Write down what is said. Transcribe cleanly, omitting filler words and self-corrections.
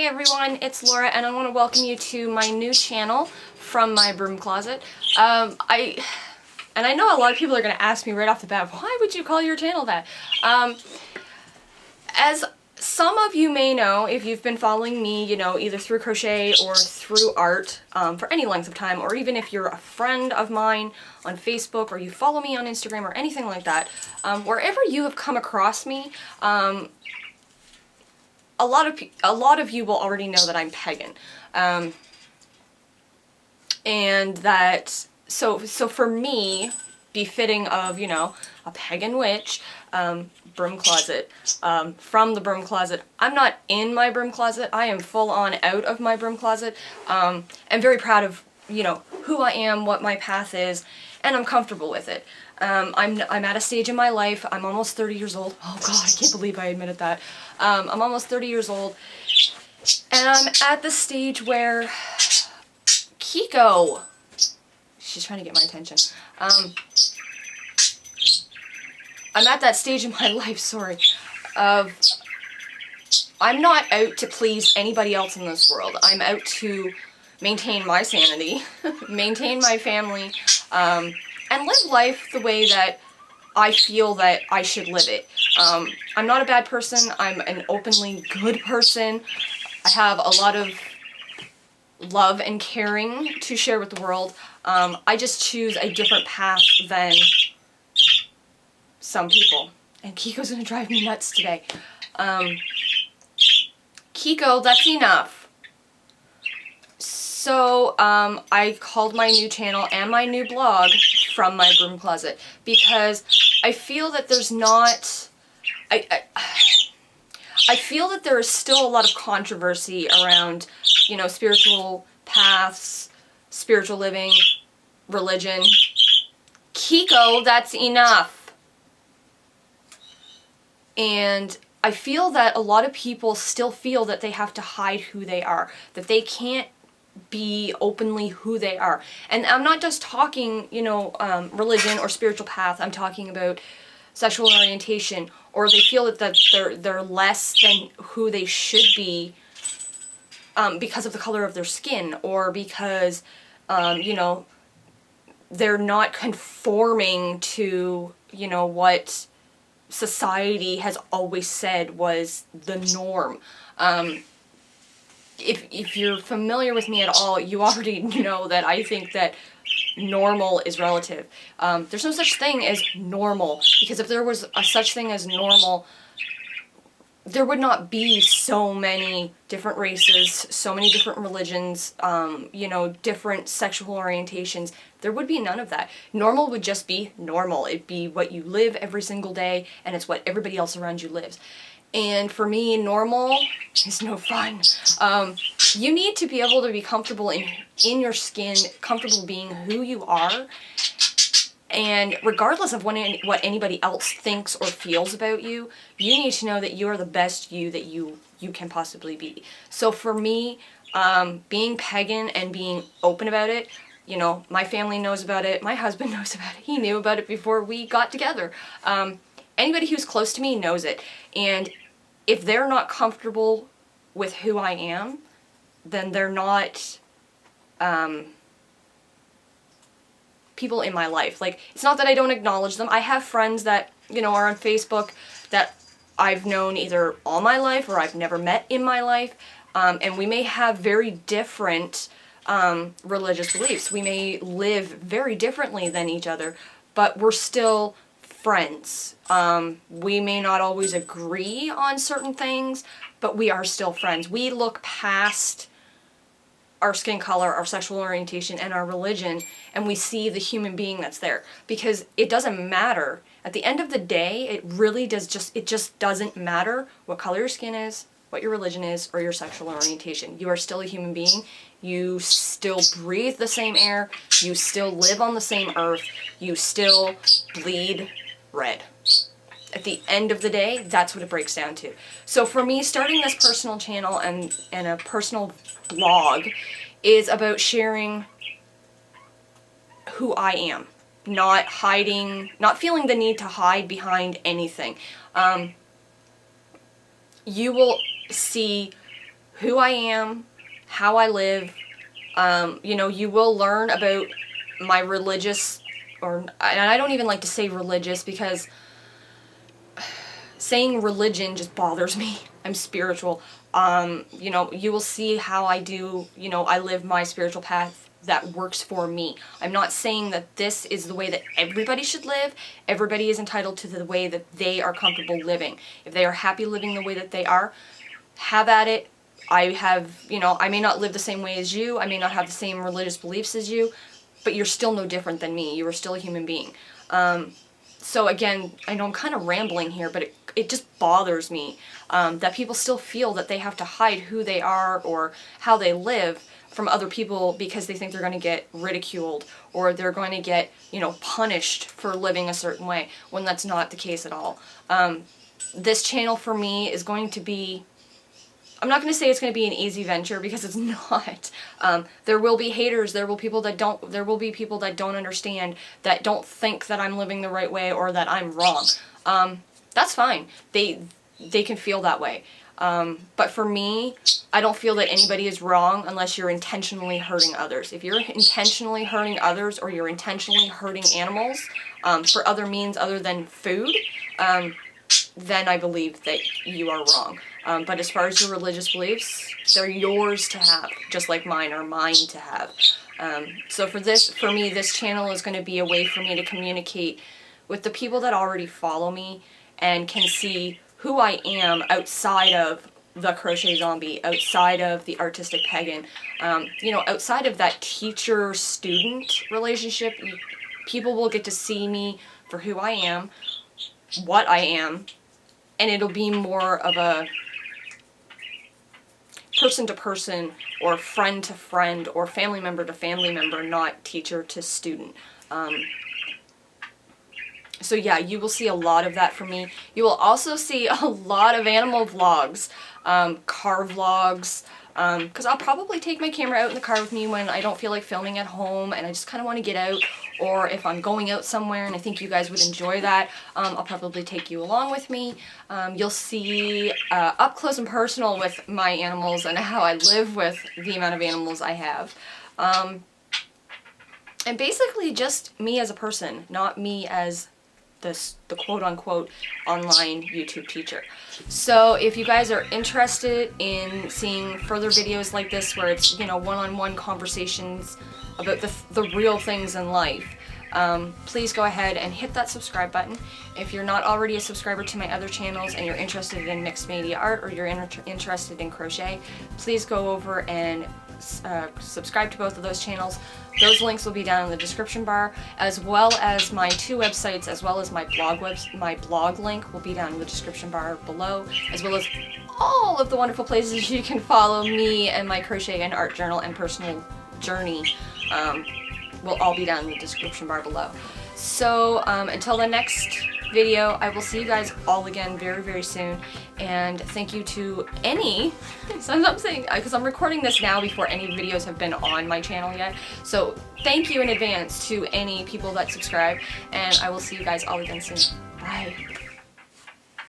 everyone, it's Laura, and I want to welcome you to my new channel from my broom closet. I know a lot of people are going to ask me right off the bat, why would you call your channel that? As some of you may know, if you've been following me, you know, either through crochet or through art for any length of time, or even if you're a friend of mine on Facebook or you follow me on Instagram or anything like that, wherever you have come across me, a lot of you will already know that I'm pagan, and that so for me, befitting of, you know, a pagan witch, broom closet, from the broom closet. I'm not in my broom closet. I am full on out of my broom closet. I'm very proud of, you know, who I am, what my path is, and I'm comfortable with it. I'm at a stage in my life. I'm almost 30 years old. Oh God, I can't believe I admitted that. I'm almost 30 years old, and I'm at the stage where Kiko, she's trying to get my attention. I'm at that stage in my life, sorry, of I'm not out to please anybody else in this world. I'm out to maintain my sanity, maintain my family, and live life the way that I feel that I should live it. I'm not a bad person. I'm an openly good person. I have a lot of love and caring to share with the world. I just choose a different path than some people. And Kiko's gonna drive me nuts today. Kiko, that's enough. So, I called my new channel and my new blog From My Broom Closet because I feel that there's not... I feel that there is still a lot of controversy around, you know, spiritual paths, spiritual living, religion. Kiko, that's enough. And I feel that a lot of people still feel that they have to hide who they are, that they can't be openly who they are. And I'm not just talking, you know, religion or spiritual path. I'm talking about sexual orientation, or they feel that they're less than who they should be because of the color of their skin, or because, you know, they're not conforming to, you know, what society has always said was the norm. If you're familiar with me at all, you already know that I think that normal is relative. There's no such thing as normal, because if there was a such thing as normal, there would not be so many different races, so many different religions, you know, different sexual orientations. There would be none of that. Normal would just be normal. It'd be what you live every single day, and it's what everybody else around you lives. And for me, normal is no fun. You need to be able to be comfortable in your skin, comfortable being who you are, and regardless of what anybody else thinks or feels about you, you need to know that you are the best you that you can possibly be. So for me, being pagan and being open about it, you know, my family knows about it, my husband knows about it, he knew about it before we got together. Anybody who's close to me knows it, and if they're not comfortable with who I am, then they're not people in my life. Like, it's not that I don't acknowledge them. I have friends that, you know, are on Facebook that I've known either all my life or I've never met in my life, and we may have very different religious beliefs. We may live very differently than each other, but we're still friends. We may not always agree on certain things, but we are still friends. We look past our skin color, our sexual orientation, and our religion, and we see the human being that's there. Because it doesn't matter. At the end of the day, it really just doesn't matter what color your skin is, what your religion is, or your sexual orientation. You are still a human being. You still breathe the same air. You still live on the same earth. You still bleed red. At the end of the day, that's what it breaks down to. So for me, starting this personal channel and a personal blog is about sharing who I am. Not hiding, not feeling the need to hide behind anything. You will see who I am, how I live. You know, you will learn about my religious, and I don't even like to say religious because saying religion just bothers me. I'm spiritual. You know, you will see how I do, you know, I live my spiritual path that works for me. I'm not saying that this is the way that everybody should live. Everybody is entitled to the way that they are comfortable living. If they are happy living the way that they are, have at it. I have, you know, I may not live the same way as you. I may not have the same religious beliefs as you, but you're still no different than me. You are still a human being. So again, I know I'm kind of rambling here, but it just bothers me that people still feel that they have to hide who they are or how they live from other people because they think they're going to get ridiculed or they're going to get, you know, punished for living a certain way, when that's not the case at all. This channel for me is going to be, I'm not going to say it's going to be an easy venture because it's not. There will be haters. There will be people that don't understand, that don't think that I'm living the right way or that I'm wrong. That's fine. They can feel that way. But for me, I don't feel that anybody is wrong unless you're intentionally hurting others. If you're intentionally hurting others or you're intentionally hurting animals for other means other than food, then I believe that you are wrong. But as far as your religious beliefs, they're yours to have, just like mine are mine to have. So for me, this channel is going to be a way for me to communicate with the people that already follow me and can see who I am outside of the Crochet Zombie, outside of the Artistic Pagan, you know, outside of that teacher-student relationship. People will get to see me for who I am, what I am, and it'll be more of a person to person or friend to friend or family member to family member, not teacher to student. So yeah, you will see a lot of that from me. You will also see a lot of animal vlogs, car vlogs, because I'll probably take my camera out in the car with me when I don't feel like filming at home and I just kind of want to get out, or if I'm going out somewhere and I think you guys would enjoy that, I'll probably take you along with me. You'll see up close and personal with my animals and how I live with the amount of animals I have. And basically just me as a person, not me as the quote-unquote online YouTube teacher. So if you guys are interested in seeing further videos like this where it's, you know, one-on-one conversations about the real things in life, please go ahead and hit that subscribe button. If you're not already a subscriber to my other channels and you're interested in mixed media art or you're interested in crochet, please go over and subscribe to both of those channels. Those links will be down in the description bar, as well as my 2 websites, as well as my blog link will be down in the description bar below, as well as all of the wonderful places you can follow me and my crochet and art journal and personal journey will all be down in the description bar below. So until the next video, I will see you guys all again very, very soon. And thank you to any, so I'm saying, because I'm recording this now before any videos have been on my channel yet. So thank you in advance to any people that subscribe, and I will see you guys all again soon. Bye.